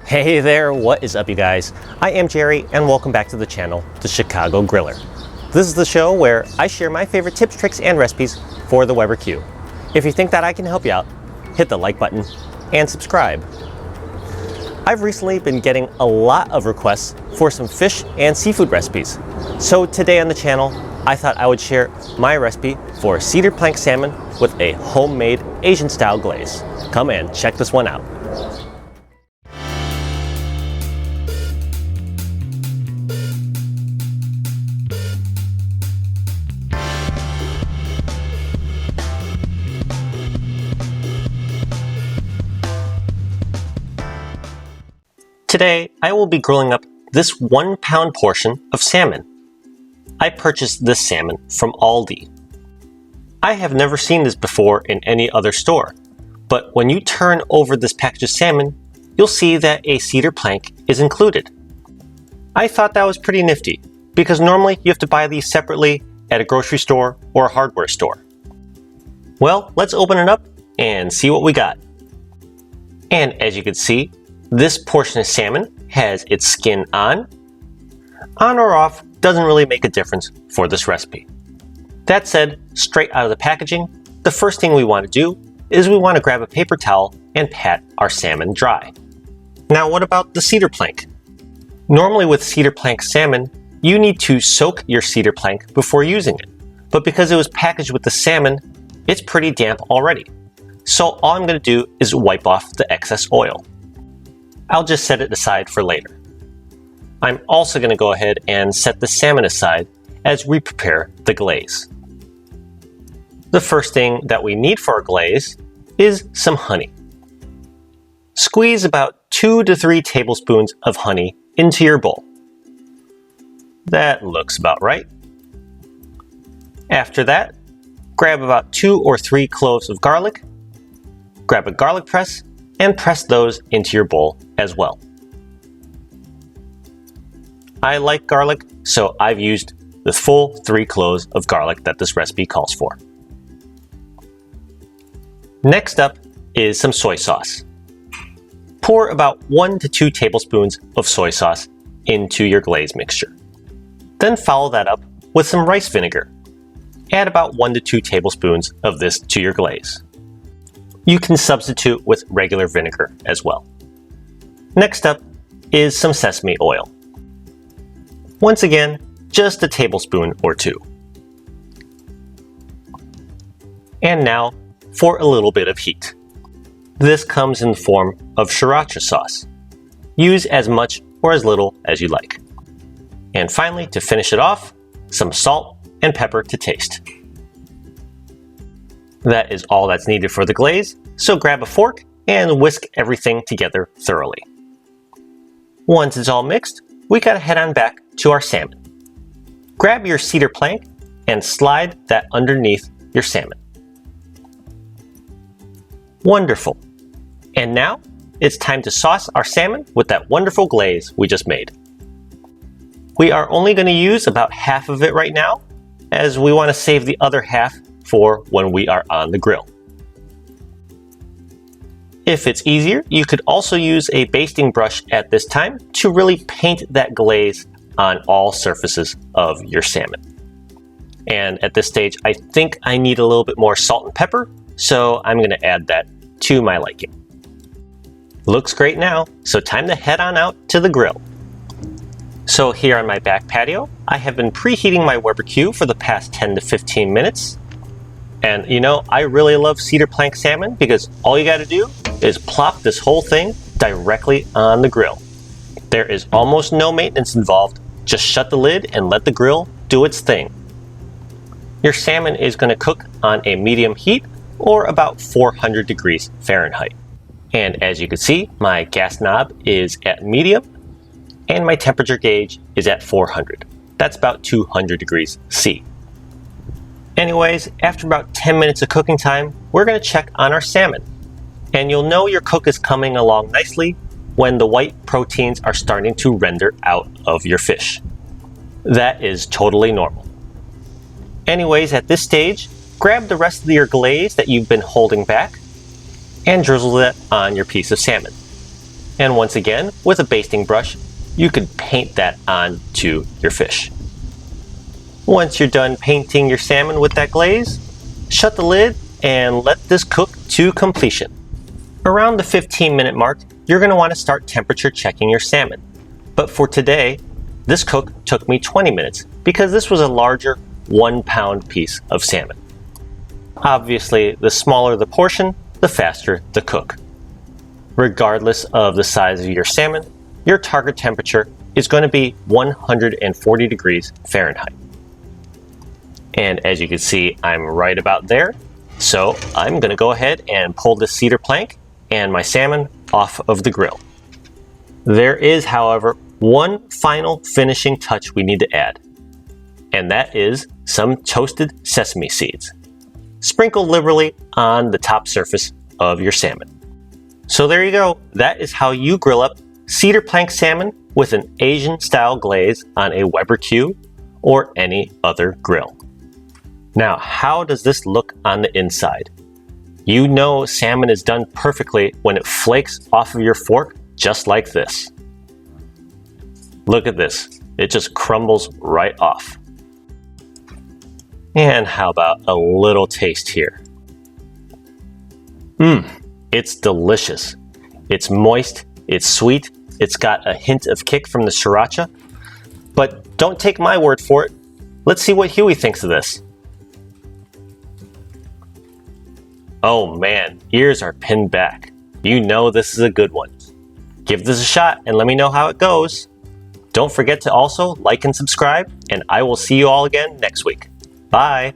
Hey there, what is up you guys? I am Jerry and welcome back to the channel, The Chicago Griller. This is the show where I share my favorite tips, tricks, and recipes for the Weber Q. If you think that I can help you out, hit the like button and subscribe. I've recently been getting a lot of requests for some fish and seafood recipes. So today on the channel, I thought I would share my recipe for cedar plank salmon with a homemade Asian style glaze. Come and check this one out. Today, I will be grilling up this 1 pound portion of salmon. I purchased this salmon from Aldi. I have never seen this before in any other store, but when you turn over this package of salmon, you'll see that a cedar plank is included. I thought that was pretty nifty, because normally you have to buy these separately at a grocery store or a hardware store. Well, let's open it up and see what we got. And as you can see, this portion of salmon has its skin on or off doesn't really make a difference for this recipe. That said, straight out of the packaging, the first thing we want to do is we want to grab a paper towel and pat our salmon dry. Now what about the cedar plank? Normally with cedar plank salmon, you need to soak your cedar plank before using it, but because it was packaged with the salmon, it's pretty damp already. So all I'm going to do is wipe off the excess oil. I'll just set it aside for later. I'm also going to go ahead and set the salmon aside as we prepare the glaze. The first thing that we need for our glaze is some honey. Squeeze about 2 to 3 tablespoons of honey into your bowl. That looks about right. After that, grab about 2 or 3 cloves of garlic, grab a garlic press, and press those into your bowl as well. I like garlic, so I've used the full 3 cloves of garlic that this recipe calls for. Next up is some soy sauce. Pour about 1 to 2 tablespoons of soy sauce into your glaze mixture. Then follow that up with some rice vinegar. Add about 1 to 2 tablespoons of this to your glaze. You can substitute with regular vinegar as well. Next up is some sesame oil. Once again, just a tablespoon or 2. And now for a little bit of heat. This comes in the form of sriracha sauce. Use as much or as little as you like. And finally, to finish it off, some salt and pepper to taste. That is all that's needed for the glaze, so grab a fork and whisk everything together thoroughly. Once it's all mixed, we gotta head on back to our salmon. Grab your cedar plank and slide that underneath your salmon. Wonderful. And now, it's time to sauce our salmon with that wonderful glaze we just made. We are only gonna use about half of it right now, as we wanna save the other half for when we are on the grill. If it's easier, you could also use a basting brush at this time to really paint that glaze on all surfaces of your salmon. And at this stage, I think I need a little bit more salt and pepper, so I'm going to add that to my liking. Looks great now, so time to head on out to the grill. So here on my back patio, I have been preheating my Weber Q for the past 10 to 15 minutes. And you know, I really love cedar plank salmon because all you gotta do is plop this whole thing directly on the grill. There is almost no maintenance involved. Just shut the lid and let the grill do its thing. Your salmon is gonna cook on a medium heat or about 400 degrees Fahrenheit. And as you can see, my gas knob is at medium and my temperature gauge is at 400. That's about 200 degrees C. Anyways, after about 10 minutes of cooking time, we're going to check on our salmon. And you'll know your cook is coming along nicely when the white proteins are starting to render out of your fish. That is totally normal. Anyways, at this stage, grab the rest of your glaze that you've been holding back and drizzle it on your piece of salmon. And once again, with a basting brush, you could paint that onto your fish. Once you're done painting your salmon with that glaze, shut the lid and let this cook to completion. Around the 15-minute mark, you're going to want to start temperature checking your salmon. But for today, this cook took me 20 minutes because this was a larger 1-pound piece of salmon. Obviously, the smaller the portion, the faster the cook. Regardless of the size of your salmon, your target temperature is going to be 140 degrees Fahrenheit. And as you can see, I'm right about there. So I'm going to go ahead and pull this cedar plank and my salmon off of the grill. There is, however, one final finishing touch we need to add, and that is some toasted sesame seeds. Sprinkle liberally on the top surface of your salmon. So there you go. That is how you grill up cedar plank salmon with an Asian style glaze on a Weber Q or any other grill. Now, how does this look on the inside? You know salmon is done perfectly when it flakes off of your fork just like this. Look at this. It just crumbles right off. And how about a little taste here? It's delicious. It's moist, it's sweet, it's got a hint of kick from the sriracha. But don't take my word for it. Let's see what Huey thinks of this. Oh man, ears are pinned back. You know this is a good one. Give this a shot and let me know how it goes. Don't forget to also like and subscribe, and I will see you all again next week. Bye!